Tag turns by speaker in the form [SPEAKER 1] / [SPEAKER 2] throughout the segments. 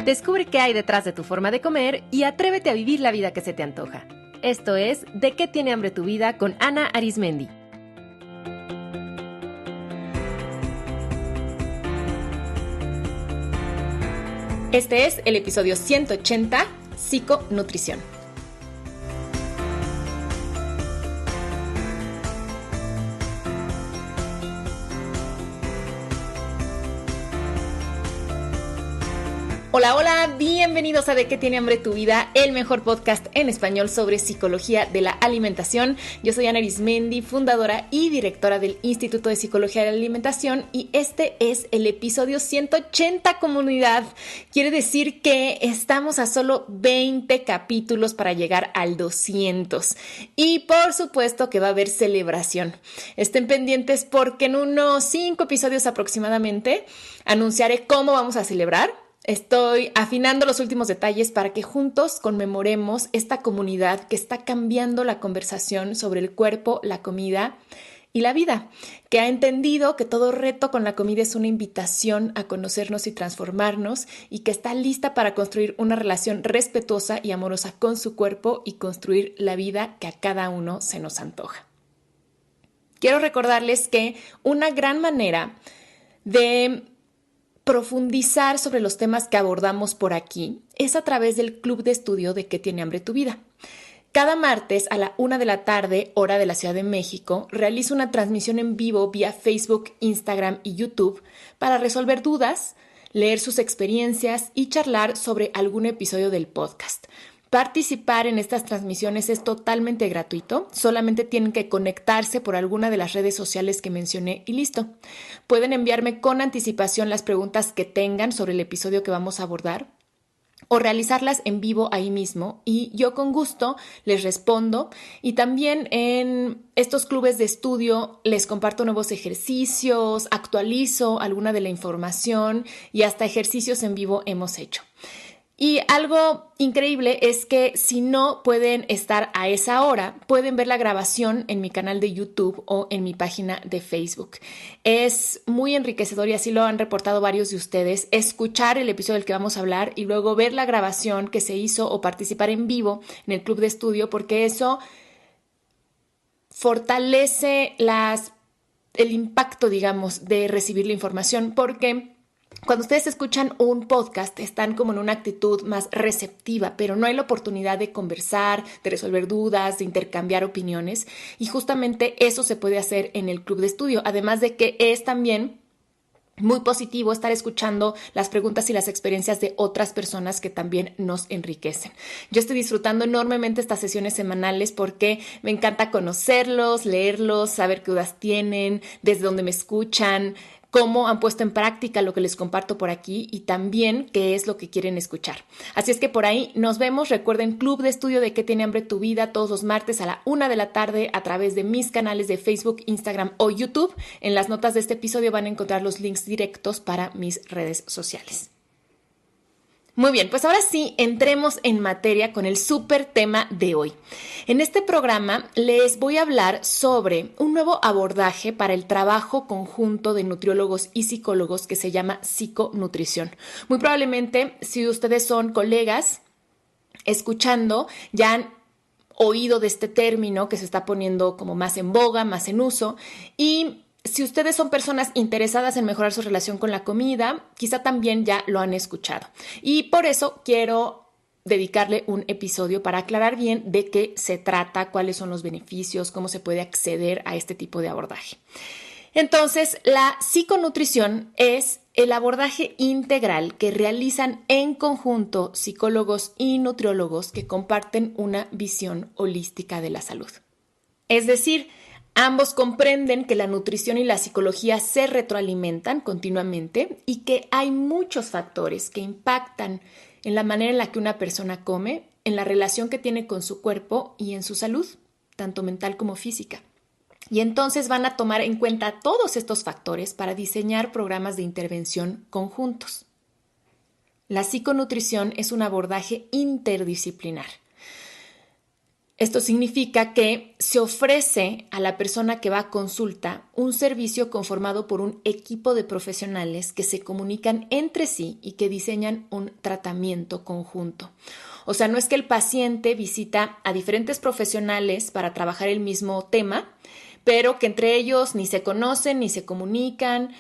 [SPEAKER 1] Descubre qué hay detrás de tu forma de comer y atrévete a vivir la vida que se te antoja. Esto es ¿De qué tiene hambre tu vida? Con Ana Arismendi. Este es el episodio 180, Psiconutrición. Hola, hola, bienvenidos a ¿De qué tiene hambre tu vida? El mejor podcast en español sobre psicología de la alimentación. Yo soy Ana Arismendi, fundadora y directora del Instituto de Psicología de la Alimentación, y este es el episodio 180, comunidad. Quiere decir que estamos a solo 20 capítulos para llegar al 200. Y por supuesto que va a haber celebración. Estén pendientes porque en unos 5 episodios aproximadamente anunciaré cómo vamos a celebrar. Estoy afinando los últimos detalles para que juntos conmemoremos esta comunidad que está cambiando la conversación sobre el cuerpo, la comida y la vida, que ha entendido que todo reto con la comida es una invitación a conocernos y transformarnos, y que está lista para construir una relación respetuosa y amorosa con su cuerpo y construir la vida que a cada uno se nos antoja. Quiero recordarles que una gran manera de profundizar sobre los temas que abordamos por aquí es a través del club de estudio de ¿Qué tiene hambre tu vida? Cada martes a la 1 de la tarde, hora de la Ciudad de México, realizo una transmisión en vivo vía Facebook, Instagram y YouTube para resolver dudas, leer sus experiencias y charlar sobre algún episodio del podcast. Participar en estas transmisiones es totalmente gratuito, solamente tienen que conectarse por alguna de las redes sociales que mencioné y listo. Pueden enviarme con anticipación las preguntas que tengan sobre el episodio que vamos a abordar o realizarlas en vivo ahí mismo, y yo con gusto les respondo. Y también en estos clubes de estudio les comparto nuevos ejercicios, actualizo alguna de la información y hasta ejercicios en vivo hemos hecho. Y algo increíble es que si no pueden estar a esa hora, pueden ver la grabación en mi canal de YouTube o en mi página de Facebook. Es muy enriquecedor, y así lo han reportado varios de ustedes, escuchar el episodio del que vamos a hablar y luego ver la grabación que se hizo o participar en vivo en el club de estudio, porque eso fortalece el impacto, digamos, de recibir la información, porque cuando ustedes escuchan un podcast están como en una actitud más receptiva, pero no hay la oportunidad de conversar, de resolver dudas, de intercambiar opiniones, y justamente eso se puede hacer en el club de estudio, además de que es también muy positivo estar escuchando las preguntas y las experiencias de otras personas que también nos enriquecen. Yo estoy disfrutando enormemente estas sesiones semanales porque me encanta conocerlos, leerlos, saber qué dudas tienen, desde dónde me escuchan, cómo han puesto en práctica lo que les comparto por aquí y también qué es lo que quieren escuchar. Así es que por ahí nos vemos. Recuerden, Club de Estudio de ¿Qué tiene hambre tu vida? Todos los martes a la 1 de la tarde a través de mis canales de Facebook, Instagram o YouTube. En las notas de este episodio van a encontrar los links directos para mis redes sociales. Muy bien, pues ahora sí, entremos en materia con el súper tema de hoy. En este programa les voy a hablar sobre un nuevo abordaje para el trabajo conjunto de nutriólogos y psicólogos que se llama psiconutrición. Muy probablemente, si ustedes son colegas escuchando, ya han oído de este término que se está poniendo como más en boga, más en uso, y si ustedes son personas interesadas en mejorar su relación con la comida, quizá también ya lo han escuchado. Y por eso quiero dedicarle un episodio para aclarar bien de qué se trata, cuáles son los beneficios, cómo se puede acceder a este tipo de abordaje. Entonces, la psiconutrición es el abordaje integral que realizan en conjunto psicólogos y nutriólogos que comparten una visión holística de la salud. Es decir, ambos comprenden que la nutrición y la psicología se retroalimentan continuamente y que hay muchos factores que impactan en la manera en la que una persona come, en la relación que tiene con su cuerpo y en su salud, tanto mental como física. Y entonces van a tomar en cuenta todos estos factores para diseñar programas de intervención conjuntos. La psiconutrición es un abordaje interdisciplinar. Esto significa que se ofrece a la persona que va a consulta un servicio conformado por un equipo de profesionales que se comunican entre sí y que diseñan un tratamiento conjunto. O sea, no es que el paciente visita a diferentes profesionales para trabajar el mismo tema, pero que entre ellos ni se conocen ni se comunican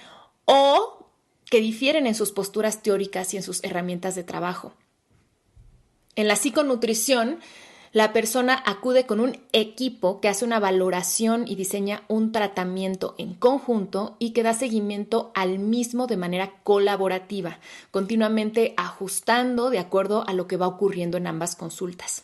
[SPEAKER 1] o que difieren en sus posturas teóricas y en sus herramientas de trabajo. En la psiconutrición, la persona acude con un equipo que hace una valoración y diseña un tratamiento en conjunto y que da seguimiento al mismo de manera colaborativa, continuamente ajustando de acuerdo a lo que va ocurriendo en ambas consultas.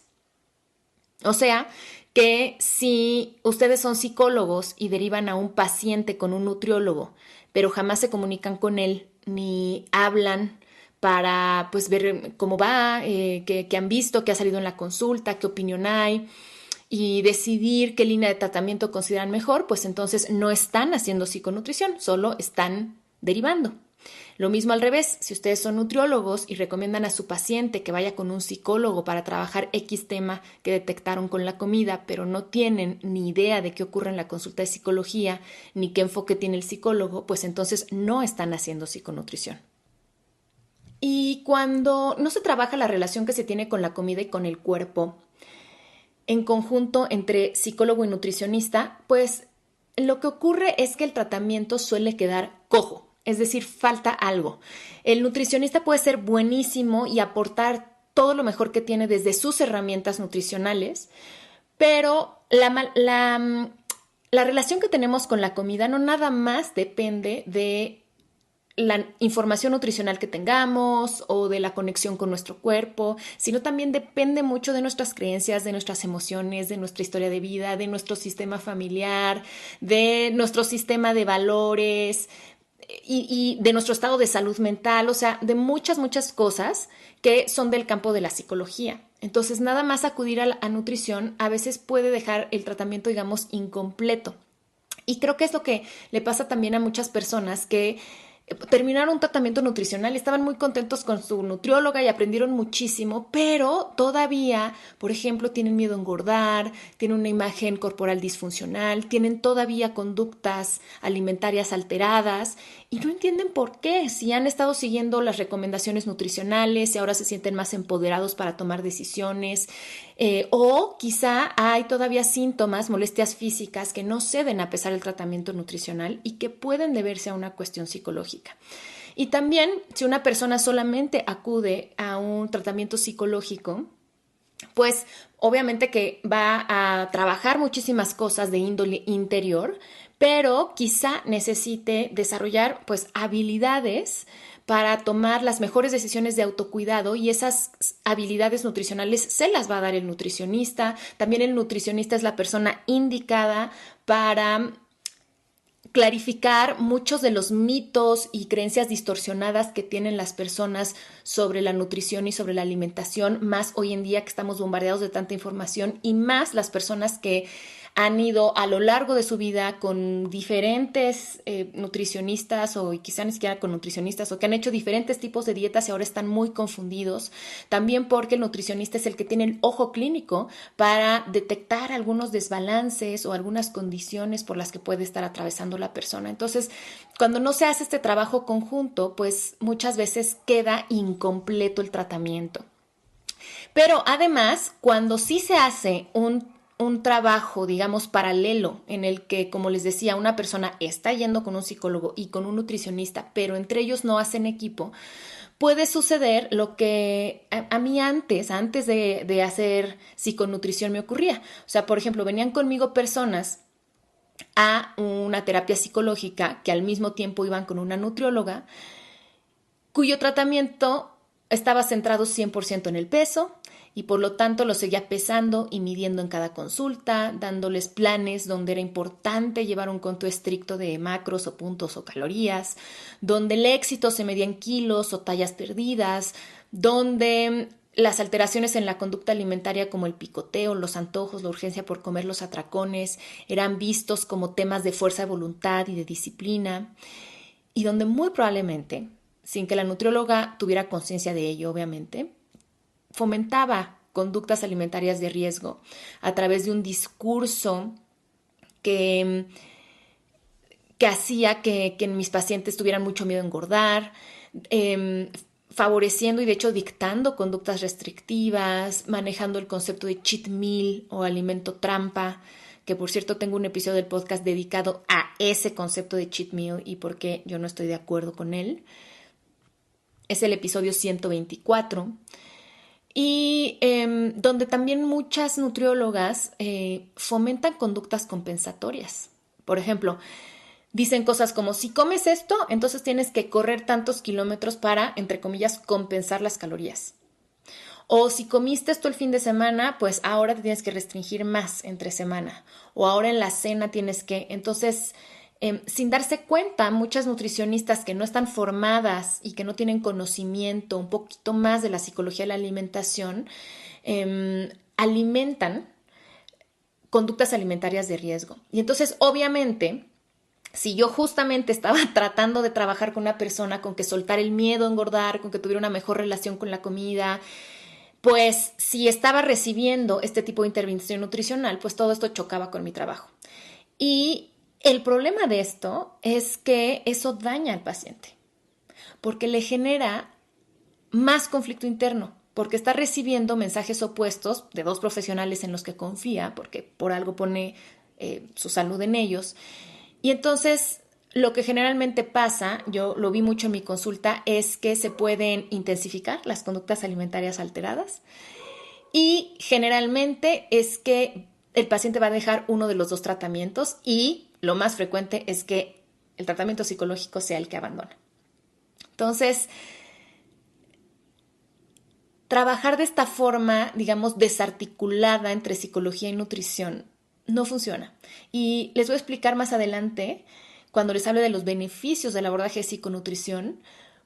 [SPEAKER 1] O sea, que si ustedes son psicólogos y derivan a un paciente con un nutriólogo, pero jamás se comunican con él ni hablan para pues ver cómo va, qué han visto, qué ha salido en la consulta, qué opinión hay y decidir qué línea de tratamiento consideran mejor, pues entonces no están haciendo psiconutrición, solo están derivando. Lo mismo al revés, si ustedes son nutriólogos y recomiendan a su paciente que vaya con un psicólogo para trabajar X tema que detectaron con la comida, pero no tienen ni idea de qué ocurre en la consulta de psicología, ni qué enfoque tiene el psicólogo, pues entonces no están haciendo psiconutrición. Y cuando no se trabaja la relación que se tiene con la comida y con el cuerpo, en conjunto entre psicólogo y nutricionista, pues lo que ocurre es que el tratamiento suele quedar cojo, es decir, falta algo. El nutricionista puede ser buenísimo y aportar todo lo mejor que tiene desde sus herramientas nutricionales, pero la relación que tenemos con la comida no nada más depende de la información nutricional que tengamos o de la conexión con nuestro cuerpo, sino también depende mucho de nuestras creencias, de nuestras emociones, de nuestra historia de vida, de nuestro sistema familiar, de nuestro sistema de valores y de nuestro estado de salud mental, o sea, de muchas cosas que son del campo de la psicología. Entonces, nada más acudir a nutrición a veces puede dejar el tratamiento, digamos, incompleto. Y creo que es lo que le pasa también a muchas personas que terminaron un tratamiento nutricional y estaban muy contentos con su nutrióloga y aprendieron muchísimo, pero todavía, por ejemplo, tienen miedo a engordar, tienen una imagen corporal disfuncional, tienen todavía conductas alimentarias alteradas y no entienden por qué, si han estado siguiendo las recomendaciones nutricionales y ahora se sienten más empoderados para tomar decisiones, o quizá hay todavía síntomas, molestias físicas que no ceden a pesar del tratamiento nutricional y que pueden deberse a una cuestión psicológica. Y también, si una persona solamente acude a un tratamiento psicológico, pues obviamente que va a trabajar muchísimas cosas de índole interior, pero quizá necesite desarrollar pues habilidades para tomar las mejores decisiones de autocuidado y esas habilidades nutricionales se las va a dar el nutricionista. También el nutricionista es la persona indicada para clarificar muchos de los mitos y creencias distorsionadas que tienen las personas sobre la nutrición y sobre la alimentación, más hoy en día que estamos bombardeados de tanta información y más las personas que han ido a lo largo de su vida con diferentes nutricionistas o quizá ni siquiera con nutricionistas o que han hecho diferentes tipos de dietas y ahora están muy confundidos. También porque el nutricionista es el que tiene el ojo clínico para detectar algunos desbalances o algunas condiciones por las que puede estar atravesando la persona. Entonces, cuando no se hace este trabajo conjunto, pues muchas veces queda incompleto el tratamiento. Pero además, cuando sí se hace un trabajo, digamos, paralelo en el que, como les decía, una persona está yendo con un psicólogo y con un nutricionista, pero entre ellos no hacen equipo, puede suceder lo que a mí antes de hacer psiconutrición me ocurría. O sea, por ejemplo, venían conmigo personas a una terapia psicológica que al mismo tiempo iban con una nutrióloga, cuyo tratamiento estaba centrado 100% en el peso y por lo tanto lo seguía pesando y midiendo en cada consulta, dándoles planes donde era importante llevar un conto estricto de macros o puntos o calorías, donde el éxito se medía en kilos o tallas perdidas, donde las alteraciones en la conducta alimentaria como el picoteo, los antojos, la urgencia por comer, los atracones, eran vistos como temas de fuerza de voluntad y de disciplina, y donde muy probablemente, sin que la nutrióloga tuviera conciencia de ello, obviamente, fomentaba conductas alimentarias de riesgo a través de un discurso que hacía que mis pacientes tuvieran mucho miedo a engordar, favoreciendo y de hecho dictando conductas restrictivas, manejando el concepto de cheat meal o alimento trampa, que por cierto tengo un episodio del podcast dedicado a ese concepto de cheat meal y por qué yo no estoy de acuerdo con él. Es el episodio 124. Y donde también muchas nutriólogas fomentan conductas compensatorias. Por ejemplo, dicen cosas como, si comes esto, entonces tienes que correr tantos kilómetros para, entre comillas, compensar las calorías. O si comiste esto el fin de semana, pues ahora te tienes que restringir más entre semana. O ahora en la cena tienes que... Entonces, sin darse cuenta, muchas nutricionistas que no están formadas y que no tienen conocimiento un poquito más de la psicología de la alimentación, alimentan conductas alimentarias de riesgo. Y entonces, obviamente, si yo justamente estaba tratando de trabajar con una persona con que soltar el miedo a engordar, con que tuviera una mejor relación con la comida, pues si estaba recibiendo este tipo de intervención nutricional, pues todo esto chocaba con mi trabajo. Y el problema de esto es que eso daña al paciente, porque le genera más conflicto interno, porque está recibiendo mensajes opuestos de dos profesionales en los que confía, porque por algo pone su salud en ellos. Y entonces lo que generalmente pasa, yo lo vi mucho en mi consulta, es que se pueden intensificar las conductas alimentarias alteradas y generalmente es que el paciente va a dejar uno de los dos tratamientos y lo más frecuente es que el tratamiento psicológico sea el que abandona. Entonces, trabajar de esta forma, digamos, desarticulada entre psicología y nutrición no funciona. Y les voy a explicar más adelante, cuando les hable de los beneficios del abordaje de psiconutrición,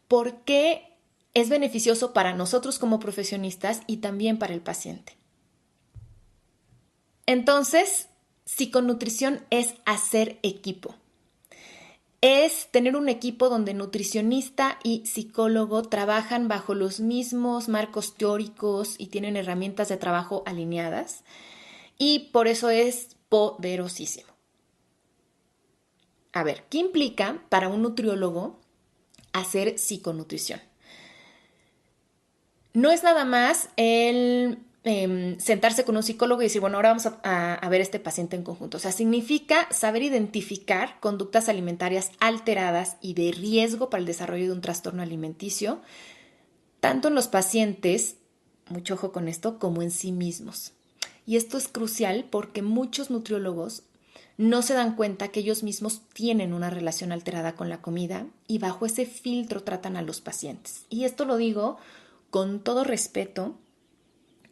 [SPEAKER 1] por qué es beneficioso para nosotros como profesionistas y también para el paciente. Entonces, psiconutrición es hacer equipo. Es tener un equipo donde nutricionista y psicólogo trabajan bajo los mismos marcos teóricos y tienen herramientas de trabajo alineadas. Y por eso es poderosísimo. A ver, ¿qué implica para un nutriólogo hacer psiconutrición? No es nada más el sentarse con un psicólogo y decir, bueno, ahora vamos a ver a este paciente en conjunto. O sea, significa saber identificar conductas alimentarias alteradas y de riesgo para el desarrollo de un trastorno alimenticio, tanto en los pacientes, mucho ojo con esto, como en sí mismos. Y esto es crucial porque muchos nutriólogos no se dan cuenta que ellos mismos tienen una relación alterada con la comida y bajo ese filtro tratan a los pacientes. Y esto lo digo con todo respeto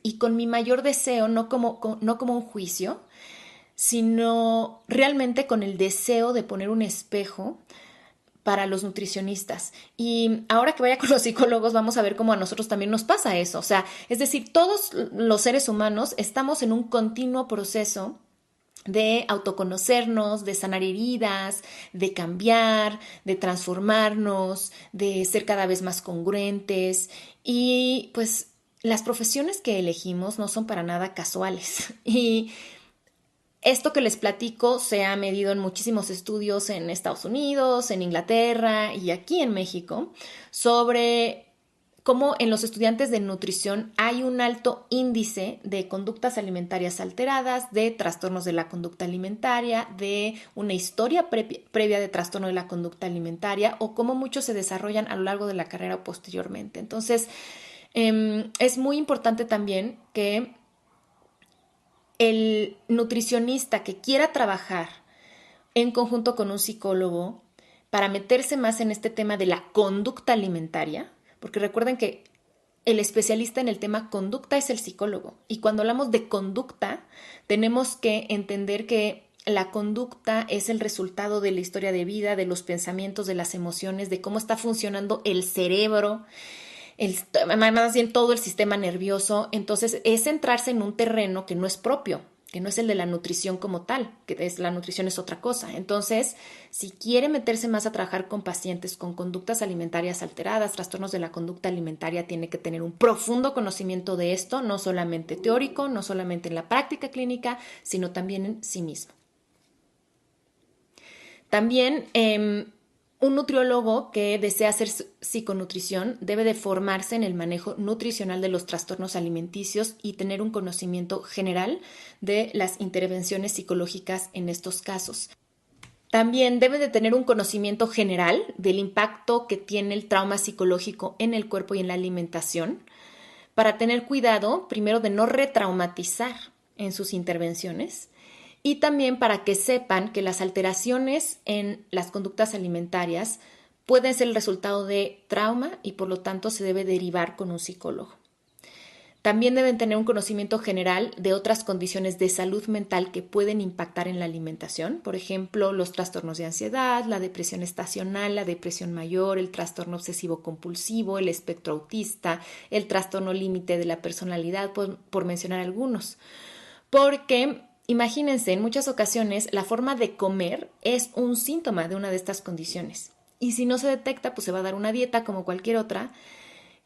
[SPEAKER 1] y con mi mayor deseo, no como un juicio, sino realmente con el deseo de poner un espejo para los nutricionistas. Y ahora que vaya con los psicólogos vamos a ver cómo a nosotros también nos pasa eso. O sea, es decir, todos los seres humanos estamos en un continuo proceso de autoconocernos, de sanar heridas, de cambiar, de transformarnos, de ser cada vez más congruentes. Y pues las profesiones que elegimos no son para nada casuales. Y esto que les platico se ha medido en muchísimos estudios en Estados Unidos, en Inglaterra y aquí en México sobre cómo en los estudiantes de nutrición hay un alto índice de conductas alimentarias alteradas, de trastornos de la conducta alimentaria, de una historia previa de trastorno de la conducta alimentaria o cómo muchos se desarrollan a lo largo de la carrera o posteriormente. Entonces, es muy importante también que el nutricionista que quiera trabajar en conjunto con un psicólogo para meterse más en este tema de la conducta alimentaria, porque recuerden que el especialista en el tema conducta es el psicólogo. Y cuando hablamos de conducta, tenemos que entender que la conducta es el resultado de la historia de vida, de los pensamientos, de las emociones, de cómo está funcionando el cerebro, más bien todo el sistema nervioso. Entonces es centrarse en un terreno que no es propio. que no es el de la nutrición como tal, la nutrición es otra cosa. Entonces, si quiere meterse más a trabajar con pacientes con conductas alimentarias alteradas, trastornos de la conducta alimentaria, tiene que tener un profundo conocimiento de esto, no solamente teórico, no solamente en la práctica clínica, sino también en sí mismo. También un nutriólogo que desea hacer psiconutrición debe de formarse en el manejo nutricional de los trastornos alimenticios y tener un conocimiento general de las intervenciones psicológicas en estos casos. También debe de tener un conocimiento general del impacto que tiene el trauma psicológico en el cuerpo y en la alimentación, para tener cuidado, primero, de no retraumatizar en sus intervenciones, y también para que sepan que las alteraciones en las conductas alimentarias pueden ser el resultado de trauma y por lo tanto se debe derivar con un psicólogo. También deben tener un conocimiento general de otras condiciones de salud mental que pueden impactar en la alimentación, por ejemplo, los trastornos de ansiedad, la depresión estacional, la depresión mayor, el trastorno obsesivo-compulsivo, el espectro autista, el trastorno límite de la personalidad, por mencionar algunos. Porque imagínense, en muchas ocasiones la forma de comer es un síntoma de una de estas condiciones. Y si no se detecta, pues se va a dar una dieta como cualquier otra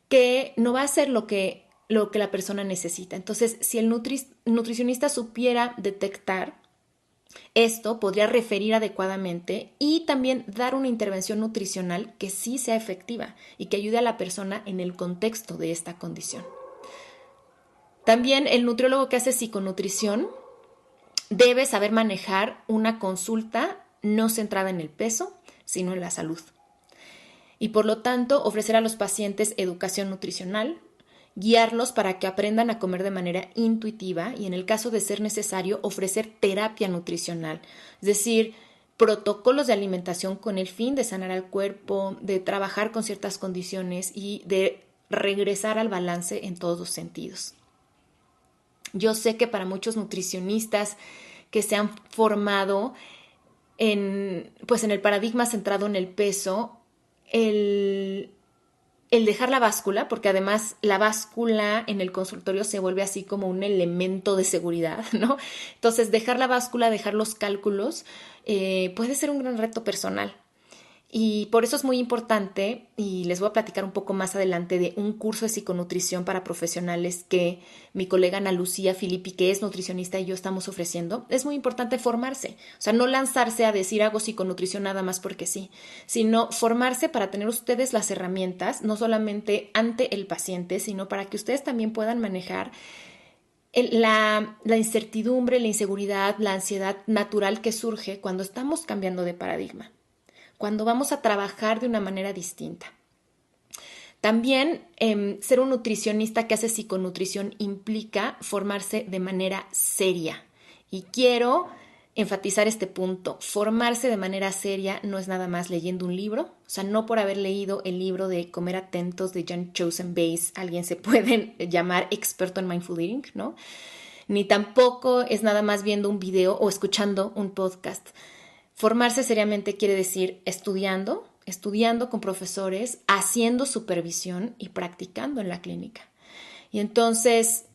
[SPEAKER 1] que no va a ser lo que la persona necesita. Entonces, si el nutricionista supiera detectar esto, podría referir adecuadamente y también dar una intervención nutricional que sí sea efectiva y que ayude a la persona en el contexto de esta condición. También el nutriólogo que hace psiconutrición debe saber manejar una consulta no centrada en el peso, sino en la salud. Y por lo tanto, ofrecer a los pacientes educación nutricional, guiarlos para que aprendan a comer de manera intuitiva y, en el caso de ser necesario, ofrecer terapia nutricional, es decir, protocolos de alimentación con el fin de sanar al cuerpo, de trabajar con ciertas condiciones y de regresar al balance en todos los sentidos. Yo sé que para muchos nutricionistas que se han formado en el paradigma centrado en el peso, el dejar la báscula, porque además la báscula en el consultorio se vuelve así como un elemento de seguridad, ¿no? Entonces, dejar la báscula, dejar los cálculos, puede ser un gran reto personal. Y por eso es muy importante, y les voy a platicar un poco más adelante de un curso de psiconutrición para profesionales que mi colega Ana Lucía Filippi, que es nutricionista, y yo estamos ofreciendo. Es muy importante formarse, o sea, no lanzarse a decir hago psiconutrición nada más porque sí, sino formarse para tener ustedes las herramientas, no solamente ante el paciente, sino para que ustedes también puedan manejar la incertidumbre, la inseguridad, la ansiedad natural que surge cuando estamos cambiando de paradigma, cuando vamos a trabajar de una manera distinta. También ser un nutricionista que hace psiconutrición implica formarse de manera seria. Y quiero enfatizar este punto. Formarse de manera seria no es nada más leyendo un libro. O sea, no por haber leído el libro de Comer Atentos de John Chosen Bass, alguien se puede llamar experto en mindful eating, ¿no? Ni tampoco es nada más viendo un video o escuchando un podcast. Formarse seriamente quiere decir estudiando con profesores, haciendo supervisión y practicando en la clínica. Y entonces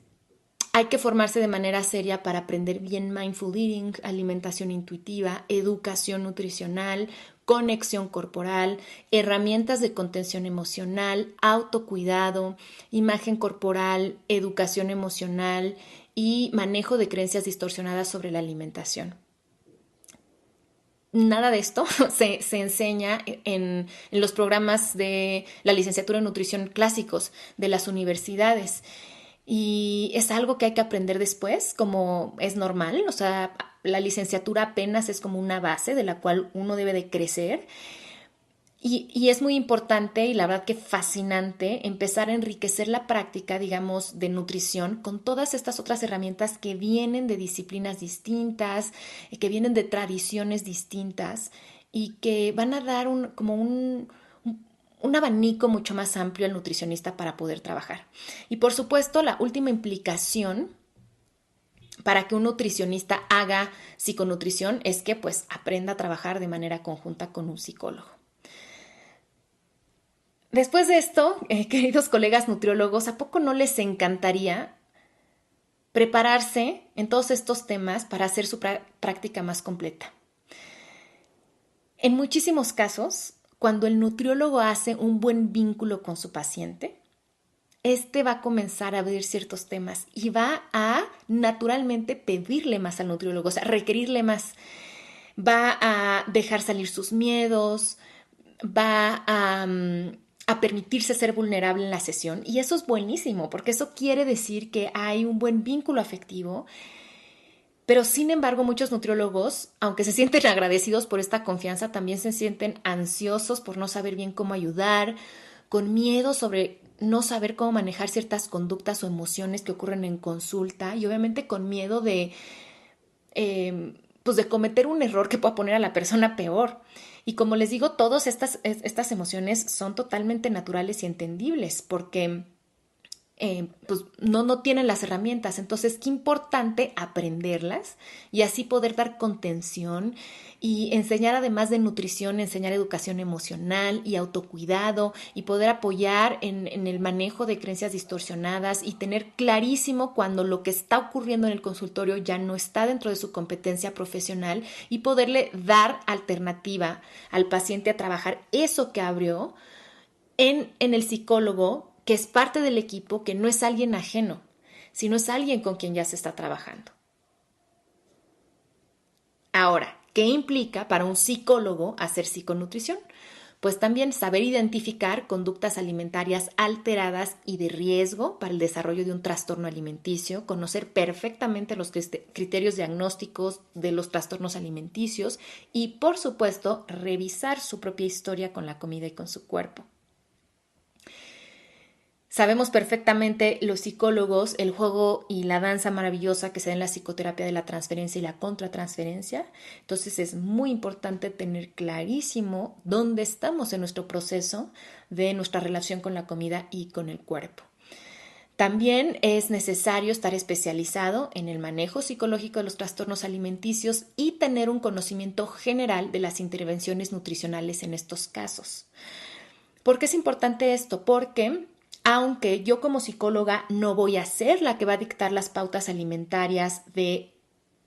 [SPEAKER 1] hay que formarse de manera seria para aprender bien mindful eating, alimentación intuitiva, educación nutricional, conexión corporal, herramientas de contención emocional, autocuidado, imagen corporal, educación emocional y manejo de creencias distorsionadas sobre la alimentación. Nada de esto se enseña en los programas de la licenciatura en nutrición clásicos de las universidades. Y es algo que hay que aprender después, como es normal. O sea, la licenciatura apenas es como una base de la cual uno debe de crecer. Y es muy importante y la verdad que fascinante empezar a enriquecer la práctica, digamos, de nutrición con todas estas otras herramientas que vienen de disciplinas distintas, que vienen de tradiciones distintas y que van a dar un abanico mucho más amplio al nutricionista para poder trabajar. Y por supuesto, la última implicación para que un nutricionista haga psiconutrición es que pues aprenda a trabajar de manera conjunta con un psicólogo. Después de esto, queridos colegas nutriólogos, ¿a poco no les encantaría prepararse en todos estos temas para hacer su práctica más completa. En muchísimos casos, cuando el nutriólogo hace un buen vínculo con su paciente, este va a comenzar a abrir ciertos temas y va a naturalmente pedirle más al nutriólogo, o sea, requerirle más. Va a dejar salir sus miedos, va a permitirse ser vulnerable en la sesión, y eso es buenísimo porque eso quiere decir que hay un buen vínculo afectivo. Pero sin embargo, muchos nutriólogos, aunque se sienten agradecidos por esta confianza, también se sienten ansiosos por no saber bien cómo ayudar, con miedo sobre no saber cómo manejar ciertas conductas o emociones que ocurren en consulta, y obviamente con miedo pues de cometer un error que pueda poner a la persona peor. Y como les digo, todas estas emociones son totalmente naturales y entendibles porque pues no tienen las herramientas. Entonces, qué importante aprenderlas y así poder dar contención y enseñar, además de nutrición, enseñar educación emocional y autocuidado, y poder apoyar en el manejo de creencias distorsionadas y tener clarísimo cuando lo que está ocurriendo en el consultorio ya no está dentro de su competencia profesional, y poderle dar alternativa al paciente a trabajar eso que abrió en el psicólogo, que es parte del equipo, que no es alguien ajeno, sino es alguien con quien ya se está trabajando. Ahora, ¿qué implica para un psicólogo hacer psiconutrición? Pues también saber identificar conductas alimentarias alteradas y de riesgo para el desarrollo de un trastorno alimenticio, conocer perfectamente los criterios diagnósticos de los trastornos alimenticios y, por supuesto, revisar su propia historia con la comida y con su cuerpo. Sabemos perfectamente los psicólogos el juego y la danza maravillosa que se da en la psicoterapia de la transferencia y la contratransferencia. Entonces es muy importante tener clarísimo dónde estamos en nuestro proceso de nuestra relación con la comida y con el cuerpo. También es necesario estar especializado en el manejo psicológico de los trastornos alimenticios y tener un conocimiento general de las intervenciones nutricionales en estos casos. ¿Por qué es importante esto? Porque aunque yo como psicóloga no voy a ser la que va a dictar las pautas alimentarias de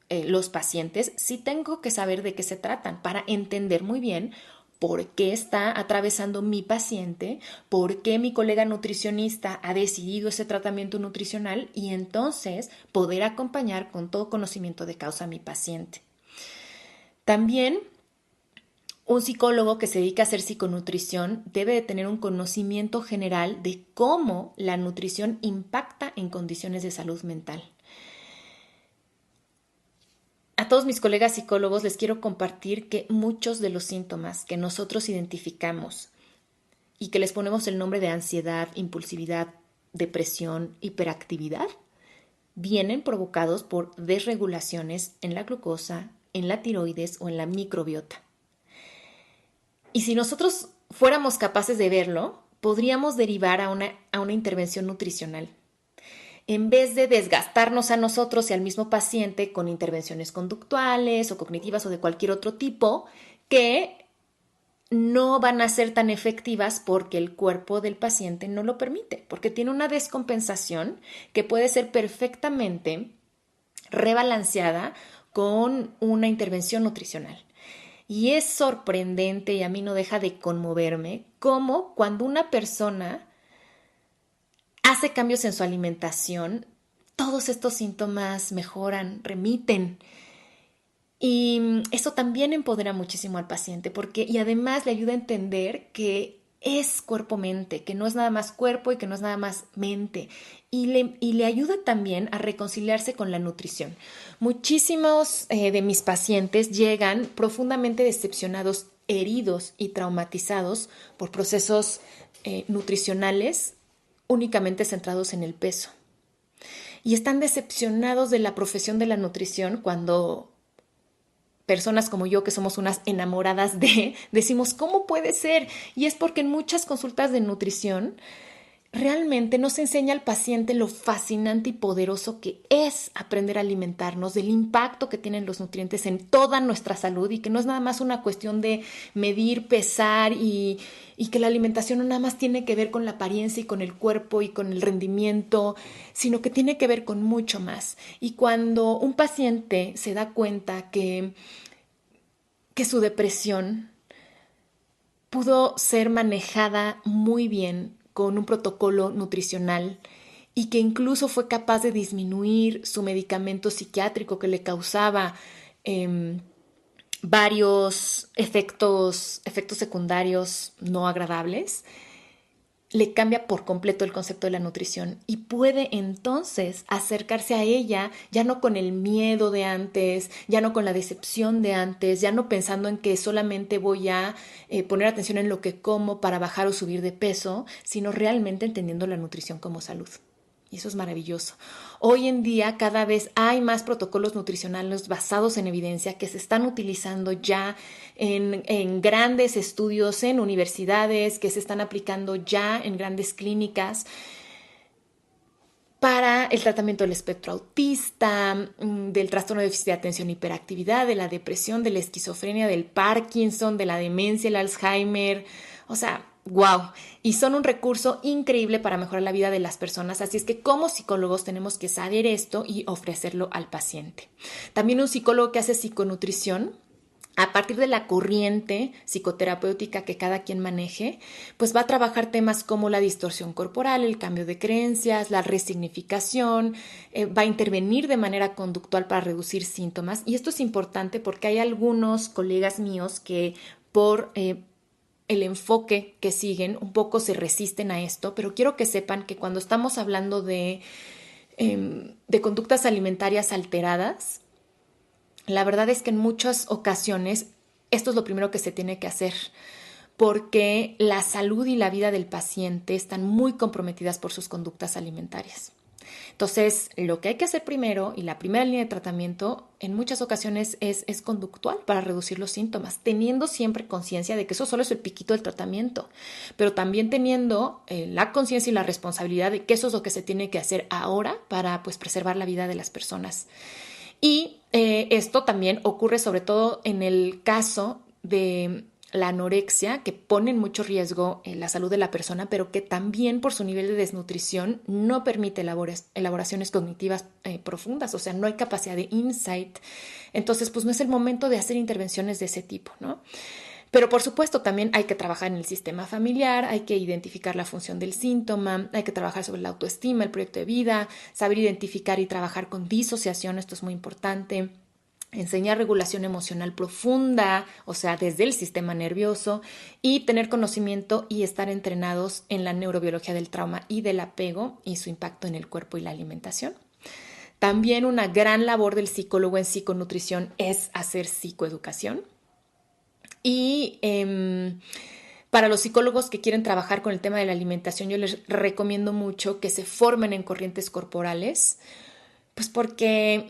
[SPEAKER 1] los pacientes, sí tengo que saber de qué se tratan para entender muy bien por qué está atravesando mi paciente, por qué mi colega nutricionista ha decidido ese tratamiento nutricional, y entonces poder acompañar con todo conocimiento de causa a mi paciente. También un psicólogo que se dedica a hacer psiconutrición debe de tener un conocimiento general de cómo la nutrición impacta en condiciones de salud mental. A todos mis colegas psicólogos les quiero compartir que muchos de los síntomas que nosotros identificamos y que les ponemos el nombre de ansiedad, impulsividad, depresión, hiperactividad, vienen provocados por desregulaciones en la glucosa, en la tiroides o en la microbiota. Y si nosotros fuéramos capaces de verlo, podríamos derivar a una intervención nutricional, en vez de desgastarnos a nosotros y al mismo paciente con intervenciones conductuales o cognitivas o de cualquier otro tipo, que no van a ser tan efectivas porque el cuerpo del paciente no lo permite, porque tiene una descompensación que puede ser perfectamente rebalanceada con una intervención nutricional. Y es sorprendente, y a mí no deja de conmoverme, cómo cuando una persona hace cambios en su alimentación, todos estos síntomas mejoran, remiten. Y eso también empodera muchísimo al paciente, y además le ayuda a entender que es cuerpo-mente, que no es nada más cuerpo y que no es nada más mente. Y le ayuda también a reconciliarse con la nutrición. Muchísimos de mis pacientes llegan profundamente decepcionados, heridos y traumatizados por procesos nutricionales únicamente centrados en el peso. Y están decepcionados de la profesión de la nutrición cuando personas como yo, que somos unas enamoradas decimos, ¿cómo puede ser? Y es porque en muchas consultas de nutrición realmente nos enseña al paciente lo fascinante y poderoso que es aprender a alimentarnos, del impacto que tienen los nutrientes en toda nuestra salud y que no es nada más una cuestión de medir, pesar y que la alimentación no nada más tiene que ver con la apariencia y con el cuerpo y con el rendimiento, sino que tiene que ver con mucho más. Y cuando un paciente se da cuenta que su depresión pudo ser manejada muy bien con un protocolo nutricional y que incluso fue capaz de disminuir su medicamento psiquiátrico que le causaba varios efectos secundarios no agradables, le cambia por completo el concepto de la nutrición y puede entonces acercarse a ella ya no con el miedo de antes, ya no con la decepción de antes, ya no pensando en que solamente voy a poner atención en lo que como para bajar o subir de peso, sino realmente entendiendo la nutrición como salud. Y eso es maravilloso. Hoy en día cada vez hay más protocolos nutricionales basados en evidencia que se están utilizando ya en grandes estudios, en universidades, que se están aplicando ya en grandes clínicas para el tratamiento del espectro autista, del trastorno de déficit de atención e hiperactividad, de la depresión, de la esquizofrenia, del Parkinson, de la demencia, el Alzheimer. O sea, wow. Y son un recurso increíble para mejorar la vida de las personas. Así es que como psicólogos tenemos que saber esto y ofrecerlo al paciente. También un psicólogo que hace psiconutrición, a partir de la corriente psicoterapéutica que cada quien maneje, pues va a trabajar temas como la distorsión corporal, el cambio de creencias, la resignificación, va a intervenir de manera conductual para reducir síntomas. Y esto es importante porque hay algunos colegas míos que por el enfoque que siguen un poco se resisten a esto, pero quiero que sepan que cuando estamos hablando de conductas alimentarias alteradas, la verdad es que en muchas ocasiones esto es lo primero que se tiene que hacer, porque la salud y la vida del paciente están muy comprometidas por sus conductas alimentarias. Entonces, lo que hay que hacer primero y la primera línea de tratamiento en muchas ocasiones es conductual para reducir los síntomas, teniendo siempre conciencia de que eso solo es el piquito del tratamiento, pero también teniendo la conciencia y la responsabilidad de que eso es lo que se tiene que hacer ahora para pues, preservar la vida de las personas. Y esto también ocurre sobre todo en el caso de la anorexia, que pone en mucho riesgo la salud de la persona, pero que también por su nivel de desnutrición no permite elaboraciones cognitivas profundas, o sea, no hay capacidad de insight. Entonces, pues no es el momento de hacer intervenciones de ese tipo, ¿no? Pero por supuesto también hay que trabajar en el sistema familiar, hay que identificar la función del síntoma, hay que trabajar sobre la autoestima, el proyecto de vida, saber identificar y trabajar con disociación, esto es muy importante. Enseñar regulación emocional profunda, o sea, desde el sistema nervioso, y tener conocimiento y estar entrenados en la neurobiología del trauma y del apego y su impacto en el cuerpo y la alimentación. También una gran labor del psicólogo en psiconutrición es hacer psicoeducación. Y para los psicólogos que quieren trabajar con el tema de la alimentación, yo les recomiendo mucho que se formen en corrientes corporales, pues porque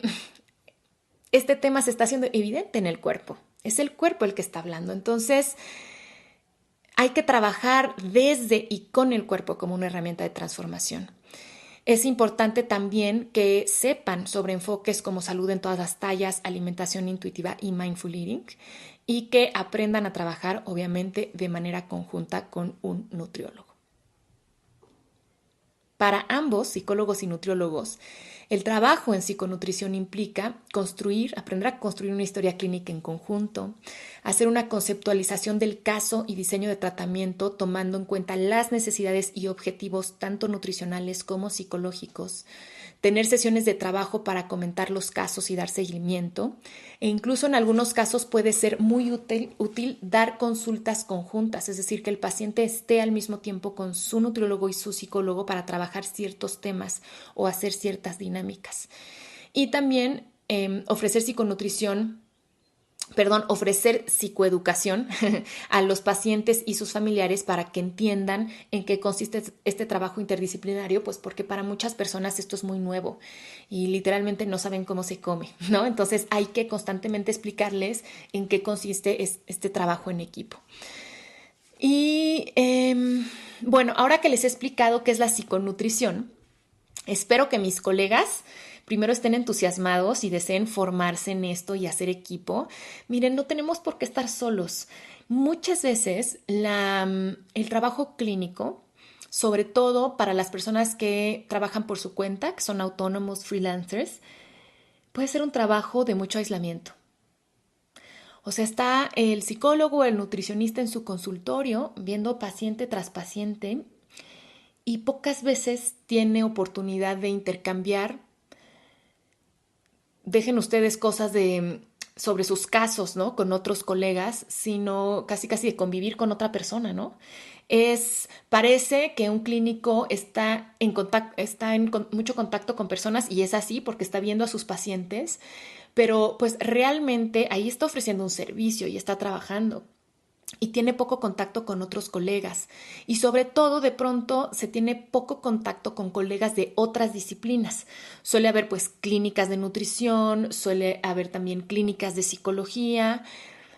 [SPEAKER 1] este tema se está haciendo evidente en el cuerpo. Es el cuerpo el que está hablando. Entonces, hay que trabajar desde y con el cuerpo como una herramienta de transformación. Es importante también que sepan sobre enfoques como salud en todas las tallas, alimentación intuitiva y mindful eating, y que aprendan a trabajar, obviamente, de manera conjunta con un nutriólogo. Para ambos, psicólogos y nutriólogos, el trabajo en psiconutrición implica aprender a construir una historia clínica en conjunto, hacer una conceptualización del caso y diseño de tratamiento tomando en cuenta las necesidades y objetivos tanto nutricionales como psicológicos, tener sesiones de trabajo para comentar los casos y dar seguimiento, e incluso en algunos casos puede ser muy útil dar consultas conjuntas, es decir, que el paciente esté al mismo tiempo con su nutriólogo y su psicólogo para trabajar ciertos temas o hacer ciertas dinámicas. Y también ofrecer psicoeducación a los pacientes y sus familiares para que entiendan en qué consiste este trabajo interdisciplinario, pues porque para muchas personas esto es muy nuevo y literalmente no saben cómo se come, ¿no? Entonces hay que constantemente explicarles en qué consiste este trabajo en equipo. Y Bueno, ahora que les he explicado qué es la psiconutrición, espero que mis colegas primero estén entusiasmados y deseen formarse en esto y hacer equipo. Miren, no tenemos por qué estar solos. Muchas veces el trabajo clínico, sobre todo para las personas que trabajan por su cuenta, que son autónomos, freelancers, puede ser un trabajo de mucho aislamiento. O sea, está el psicólogo o el nutricionista en su consultorio viendo paciente tras paciente y pocas veces tiene oportunidad de intercambiar. Dejen ustedes cosas sobre sus casos, ¿no? Con otros colegas, sino casi de convivir con otra persona, ¿no? Parece que un clínico está en mucho contacto con personas y es así porque está viendo a sus pacientes, pero pues realmente ahí está ofreciendo un servicio y está trabajando y tiene poco contacto con otros colegas y sobre todo de pronto se tiene poco contacto con colegas de otras disciplinas. Suele haber pues clínicas de nutrición, suele haber también clínicas de psicología.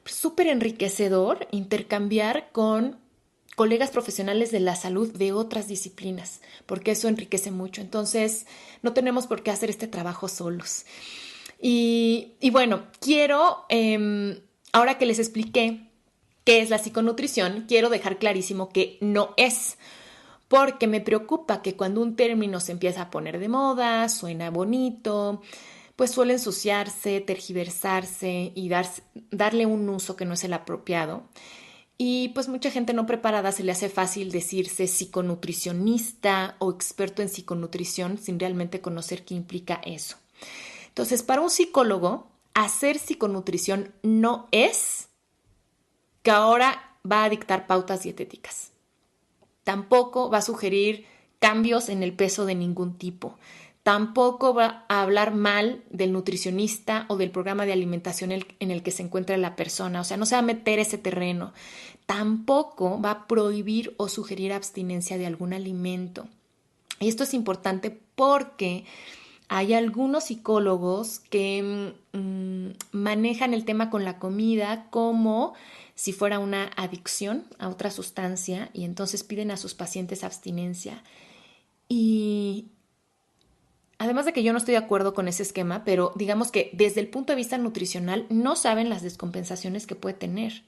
[SPEAKER 1] Súper enriquecedor intercambiar con colegas profesionales de la salud de otras disciplinas, porque eso enriquece mucho. Entonces, no tenemos por qué hacer este trabajo solos. Y bueno, ahora que les expliqué qué es la psiconutrición, quiero dejar clarísimo que no es, porque me preocupa que cuando un término se empieza a poner de moda, suena bonito, pues suele ensuciarse, tergiversarse y darle un uso que no es el apropiado. Y pues mucha gente no preparada se le hace fácil decirse psiconutricionista o experto en psiconutrición sin realmente conocer qué implica eso. Entonces, para un psicólogo, hacer psiconutrición no es que ahora va a dictar pautas dietéticas. Tampoco va a sugerir cambios en el peso de ningún tipo. Tampoco va a hablar mal del nutricionista o del programa de alimentación en el que se encuentra la persona. O sea, no se va a meter ese terreno. Tampoco va a prohibir o sugerir abstinencia de algún alimento. Y esto es importante porque hay algunos psicólogos que manejan el tema con la comida como si fuera una adicción a otra sustancia y entonces piden a sus pacientes abstinencia. Y además de que yo no estoy de acuerdo con ese esquema, pero digamos que desde el punto de vista nutricional no saben las descompensaciones que puede tener.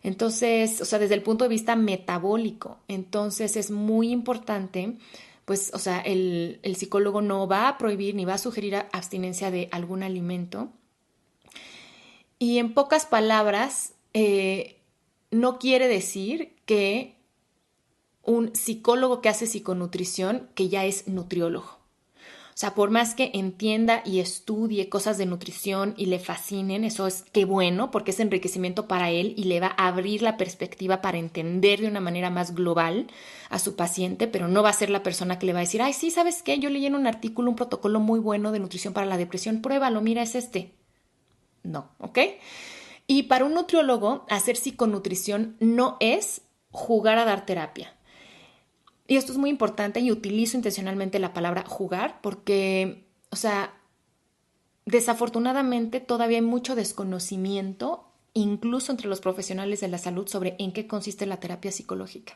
[SPEAKER 1] Entonces, o sea, desde el punto de vista metabólico, entonces es muy importante, pues, o sea, el psicólogo no va a prohibir ni va a sugerir abstinencia de algún alimento. Y en pocas palabras, no quiere decir que un psicólogo que hace psiconutrición, que ya es nutriólogo. O sea, por más que entienda y estudie cosas de nutrición y le fascinen, eso es qué bueno, porque es enriquecimiento para él y le va a abrir la perspectiva para entender de una manera más global a su paciente, pero no va a ser la persona que le va a decir, ay, sí, ¿sabes qué? Yo leí en un artículo un protocolo muy bueno de nutrición para la depresión, pruébalo, mira, es este. No, ¿ok? Y para un nutriólogo, hacer psiconutrición no es jugar a dar terapia. Y esto es muy importante y utilizo intencionalmente la palabra jugar porque, o sea, desafortunadamente todavía hay mucho desconocimiento, incluso entre los profesionales de la salud, sobre en qué consiste la terapia psicológica.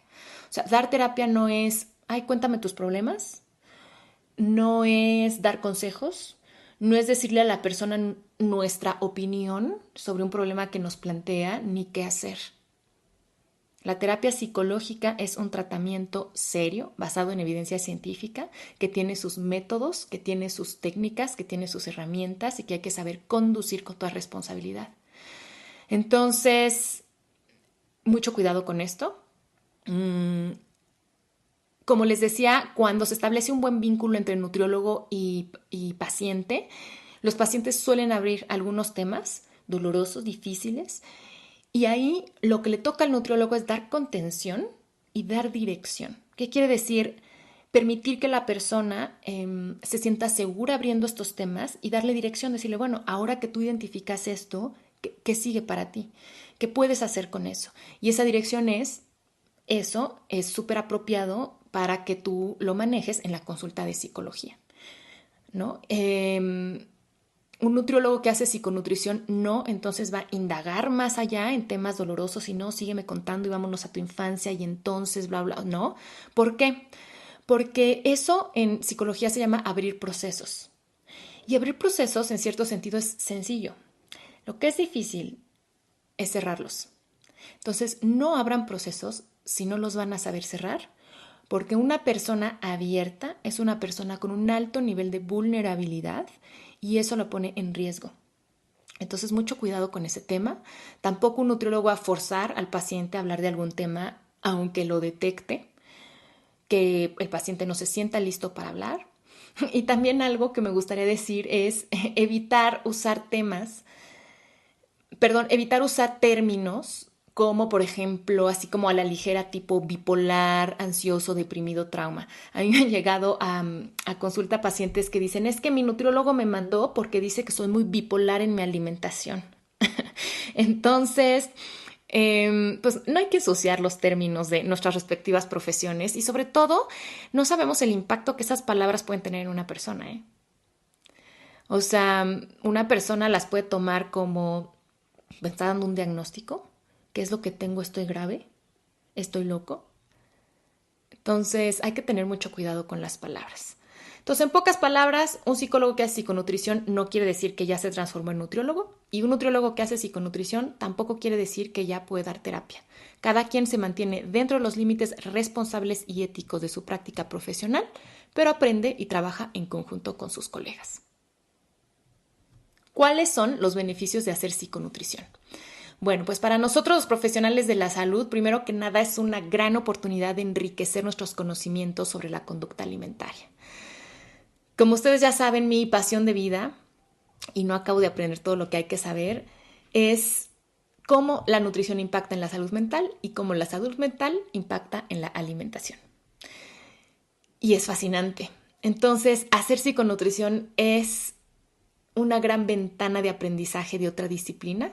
[SPEAKER 1] O sea, dar terapia no es, ay, cuéntame tus problemas, no es dar consejos, no es decirle a la persona nuestra opinión sobre un problema que nos plantea ni qué hacer. La terapia psicológica es un tratamiento serio, basado en evidencia científica, que tiene sus métodos, que tiene sus técnicas, que tiene sus herramientas y que hay que saber conducir con toda responsabilidad. Entonces, mucho cuidado con esto. Como les decía, cuando se establece un buen vínculo entre nutriólogo y paciente, los pacientes suelen abrir algunos temas dolorosos, difíciles, y ahí lo que le toca al nutriólogo es dar contención y dar dirección. ¿Qué quiere decir? Permitir que la persona se sienta segura abriendo estos temas y darle dirección, decirle, bueno, ahora que tú identificas esto, ¿qué sigue para ti? ¿Qué puedes hacer con eso? Y esa dirección eso es súper apropiado para que tú lo manejes en la consulta de psicología, ¿no? Un nutriólogo que hace psiconutrición no, entonces va a indagar más allá en temas dolorosos y no, sígueme contando y vámonos a tu infancia y entonces bla, bla, no. ¿Por qué? Porque eso en psicología se llama abrir procesos. Y abrir procesos en cierto sentido es sencillo. Lo que es difícil es cerrarlos. Entonces, no abran procesos si no los van a saber cerrar, porque una persona abierta es una persona con un alto nivel de vulnerabilidad y eso lo pone en riesgo. Entonces, mucho cuidado con ese tema. Tampoco un nutriólogo va a forzar al paciente a hablar de algún tema, aunque lo detecte, que el paciente no se sienta listo para hablar. Y también algo que me gustaría decir es evitar usar términos como, por ejemplo, así como a la ligera, tipo bipolar, ansioso, deprimido, trauma. A mí me han llegado a consulta pacientes que dicen, es que mi nutriólogo me mandó porque dice que soy muy bipolar en mi alimentación. Entonces, pues no hay que asociar los términos de nuestras respectivas profesiones y sobre todo no sabemos el impacto que esas palabras pueden tener en una persona, ¿eh? O sea, una persona las puede tomar como, me está dando un diagnóstico. ¿Qué es lo que tengo? ¿Estoy grave? ¿Estoy loco? Entonces hay que tener mucho cuidado con las palabras. Entonces, en pocas palabras, un psicólogo que hace psiconutrición no quiere decir que ya se transformó en nutriólogo y un nutriólogo que hace psiconutrición tampoco quiere decir que ya puede dar terapia. Cada quien se mantiene dentro de los límites responsables y éticos de su práctica profesional, pero aprende y trabaja en conjunto con sus colegas. ¿Cuáles son los beneficios de hacer psiconutrición? Bueno, pues para nosotros los profesionales de la salud, primero que nada es una gran oportunidad de enriquecer nuestros conocimientos sobre la conducta alimentaria. Como ustedes ya saben, mi pasión de vida, y no acabo de aprender todo lo que hay que saber, es cómo la nutrición impacta en la salud mental y cómo la salud mental impacta en la alimentación. Y es fascinante. Entonces, hacer psiconutrición es una gran ventana de aprendizaje de otra disciplina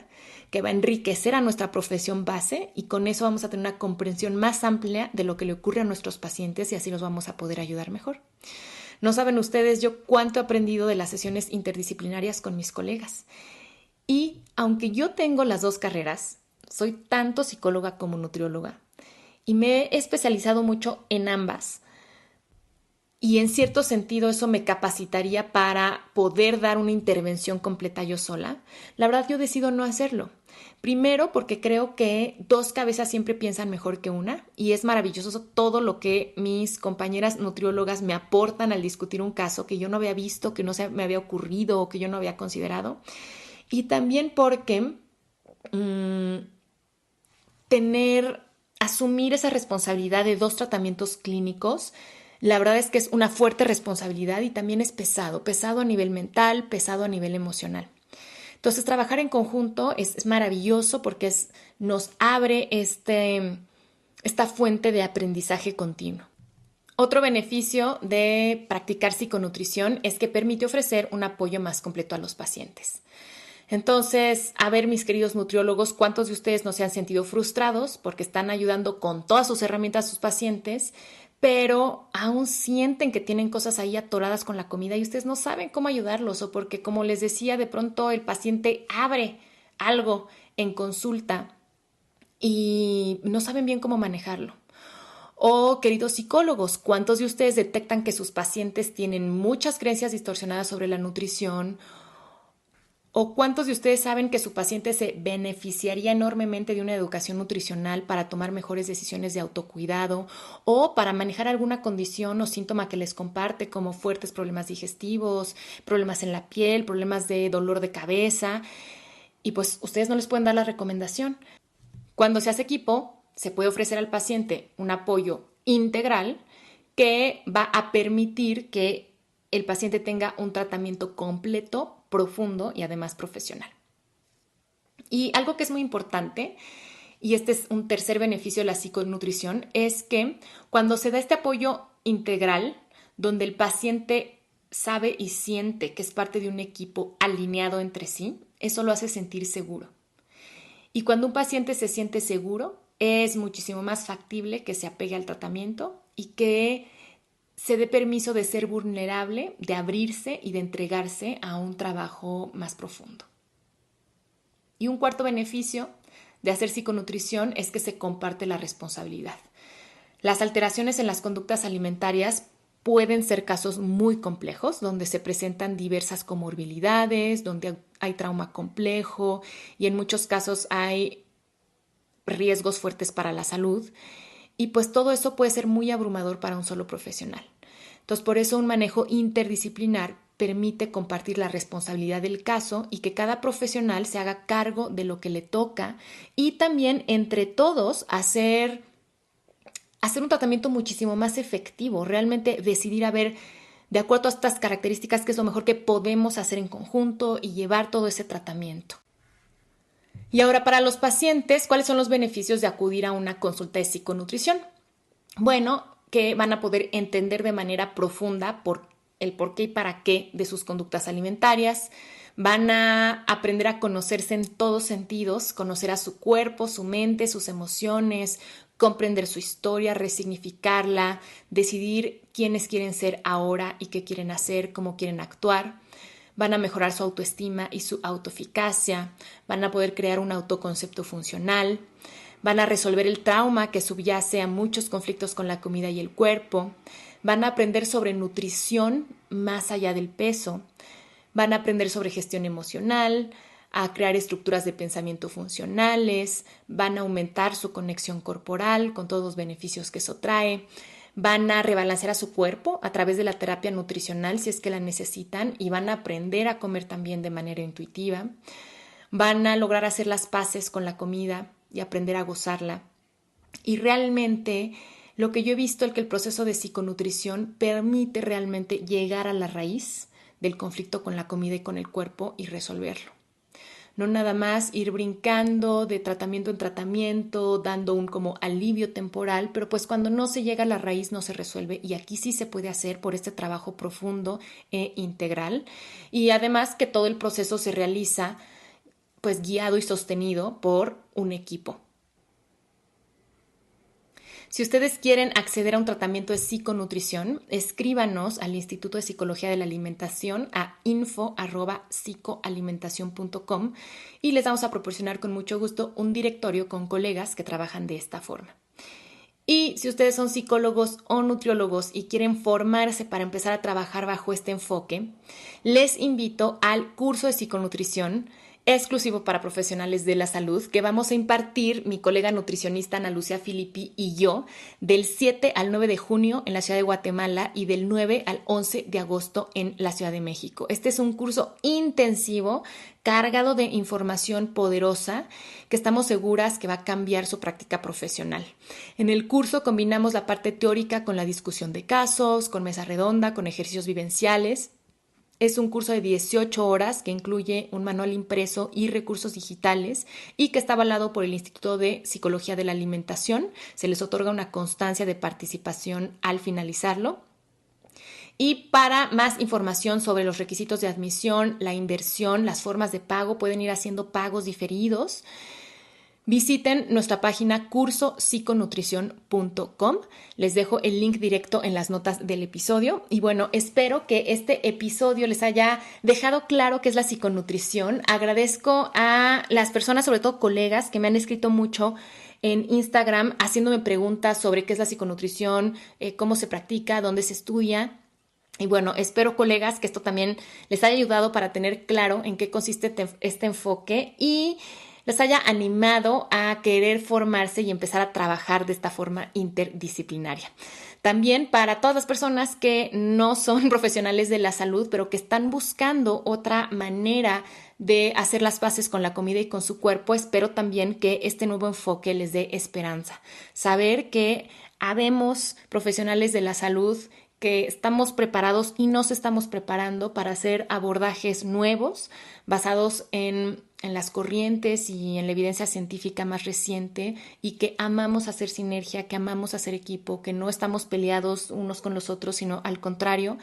[SPEAKER 1] que va a enriquecer a nuestra profesión base y con eso vamos a tener una comprensión más amplia de lo que le ocurre a nuestros pacientes y así los vamos a poder ayudar mejor. No saben ustedes yo cuánto he aprendido de las sesiones interdisciplinarias con mis colegas. Y aunque yo tengo las dos carreras, soy tanto psicóloga como nutrióloga y me he especializado mucho en ambas. Y en cierto sentido eso me capacitaría para poder dar una intervención completa yo sola. La verdad yo decido no hacerlo. Primero porque creo que dos cabezas siempre piensan mejor que una y es maravilloso todo lo que mis compañeras nutriólogas me aportan al discutir un caso que yo no había visto, que no se me había ocurrido o que yo no había considerado. Y también porque asumir esa responsabilidad de dos tratamientos clínicos, la verdad es que es una fuerte responsabilidad y también es pesado a nivel mental, pesado a nivel emocional. Entonces, trabajar en conjunto es maravilloso porque nos abre esta fuente de aprendizaje continuo. Otro beneficio de practicar psiconutrición es que permite ofrecer un apoyo más completo a los pacientes. Entonces, a ver, mis queridos nutriólogos, ¿cuántos de ustedes no se han sentido frustrados porque están ayudando con todas sus herramientas a sus pacientes, pero aún sienten que tienen cosas ahí atoradas con la comida y ustedes no saben cómo ayudarlos o porque, como les decía, de pronto el paciente abre algo en consulta y no saben bien cómo manejarlo? O, queridos psicólogos, ¿cuántos de ustedes detectan que sus pacientes tienen muchas creencias distorsionadas sobre la nutrición? ¿O cuántos de ustedes saben que su paciente se beneficiaría enormemente de una educación nutricional para tomar mejores decisiones de autocuidado o para manejar alguna condición o síntoma que les comparte, como fuertes problemas digestivos, problemas en la piel, problemas de dolor de cabeza? Y pues ustedes no les pueden dar la recomendación. Cuando se hace equipo, se puede ofrecer al paciente un apoyo integral que va a permitir que el paciente tenga un tratamiento completo, profundo y además profesional. Y algo que es muy importante, y este es un tercer beneficio de la psiconutrición, es que cuando se da este apoyo integral, donde el paciente sabe y siente que es parte de un equipo alineado entre sí, eso lo hace sentir seguro. Y cuando un paciente se siente seguro, es muchísimo más factible que se apegue al tratamiento y que se dé permiso de ser vulnerable, de abrirse y de entregarse a un trabajo más profundo. Y un cuarto beneficio de hacer psiconutrición es que se comparte la responsabilidad. Las alteraciones en las conductas alimentarias pueden ser casos muy complejos, donde se presentan diversas comorbilidades, donde hay trauma complejo y en muchos casos hay riesgos fuertes para la salud. Y pues todo eso puede ser muy abrumador para un solo profesional. Entonces, por eso un manejo interdisciplinar permite compartir la responsabilidad del caso y que cada profesional se haga cargo de lo que le toca y también entre todos hacer un tratamiento muchísimo más efectivo, realmente decidir a ver, de acuerdo a estas características, qué es lo mejor que podemos hacer en conjunto y llevar todo ese tratamiento. Y ahora, para los pacientes, ¿cuáles son los beneficios de acudir a una consulta de psiconutrición? Bueno, que van a poder entender de manera profunda el por qué y para qué de sus conductas alimentarias. Van a aprender a conocerse en todos sentidos, conocer a su cuerpo, su mente, sus emociones, comprender su historia, resignificarla, decidir quiénes quieren ser ahora y qué quieren hacer, cómo quieren actuar. Van a mejorar su autoestima y su autoeficacia, van a poder crear un autoconcepto funcional, van a resolver el trauma que subyace a muchos conflictos con la comida y el cuerpo, van a aprender sobre nutrición más allá del peso, van a aprender sobre gestión emocional, a crear estructuras de pensamiento funcionales, van a aumentar su conexión corporal con todos los beneficios que eso trae, van a rebalancear a su cuerpo a través de la terapia nutricional si es que la necesitan y van a aprender a comer también de manera intuitiva, van a lograr hacer las paces con la comida y aprender a gozarla. Y realmente lo que yo he visto es que el proceso de psiconutrición permite realmente llegar a la raíz del conflicto con la comida y con el cuerpo y resolverlo. No nada más ir brincando de tratamiento en tratamiento, dando un como alivio temporal, pero pues cuando no se llega a la raíz no se resuelve y aquí sí se puede hacer por este trabajo profundo e integral y además que todo el proceso se realiza pues guiado y sostenido por un equipo. Si ustedes quieren acceder a un tratamiento de psiconutrición, escríbanos al Instituto de Psicología de la Alimentación a info@psicoalimentacion.com y les vamos a proporcionar con mucho gusto un directorio con colegas que trabajan de esta forma. Y si ustedes son psicólogos o nutriólogos y quieren formarse para empezar a trabajar bajo este enfoque, les invito al curso de psiconutrición exclusivo para profesionales de la salud que vamos a impartir mi colega nutricionista Ana Lucía Filippi y yo del 7 al 9 de junio en la ciudad de Guatemala y del 9 al 11 de agosto en la Ciudad de México. Este es un curso intensivo, cargado de información poderosa que estamos seguras que va a cambiar su práctica profesional. En el curso combinamos la parte teórica con la discusión de casos, con mesa redonda, con ejercicios vivenciales. Es un curso de 18 horas que incluye un manual impreso y recursos digitales y que está avalado por el Instituto de Psicología de la Alimentación. Se les otorga una constancia de participación al finalizarlo. Y para más información sobre los requisitos de admisión, la inversión, las formas de pago, pueden ir haciendo pagos diferidos. Visiten nuestra página cursopsiconutrición.com. Les dejo el link directo en las notas del episodio. Y bueno, espero que este episodio les haya dejado claro qué es la psiconutrición. Agradezco a las personas, sobre todo colegas, que me han escrito mucho en Instagram haciéndome preguntas sobre qué es la psiconutrición, cómo se practica, dónde se estudia. Y bueno, espero, colegas, que esto también les haya ayudado para tener claro en qué consiste este enfoque y les haya animado a querer formarse y empezar a trabajar de esta forma interdisciplinaria. También para todas las personas que no son profesionales de la salud, pero que están buscando otra manera de hacer las paces con la comida y con su cuerpo, espero también que este nuevo enfoque les dé esperanza. Saber que habemos profesionales de la salud que estamos preparados y nos estamos preparando para hacer abordajes nuevos basados en las corrientes y en la evidencia científica más reciente y que amamos hacer sinergia, que amamos hacer equipo, que no estamos peleados unos con los otros, sino al contrario,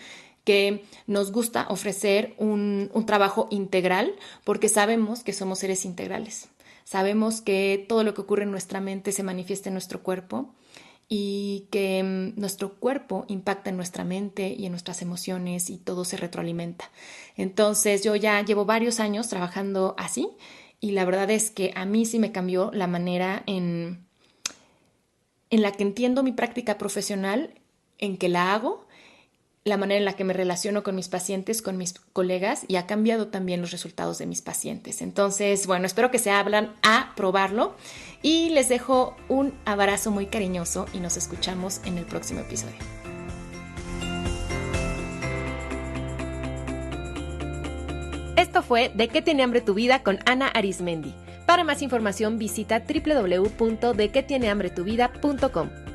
[SPEAKER 1] que nos gusta ofrecer un trabajo integral porque sabemos que somos seres integrales. Sabemos que todo lo que ocurre en nuestra mente se manifiesta en nuestro cuerpo y que nuestro cuerpo impacta en nuestra mente y en nuestras emociones y todo se retroalimenta. Entonces yo ya llevo varios años trabajando así y la verdad es que a mí sí me cambió la manera en la que entiendo mi práctica profesional, en que la hago, la manera en la que me relaciono con mis pacientes, con mis colegas, y ha cambiado también los resultados de mis pacientes. Entonces, bueno, espero que se abran a probarlo y les dejo un abrazo muy cariñoso y nos escuchamos en el próximo episodio. Esto fue ¿De qué tiene hambre tu vida? Con Ana Arizmendi. Para más información visita www.dequetienehambretuvida.com.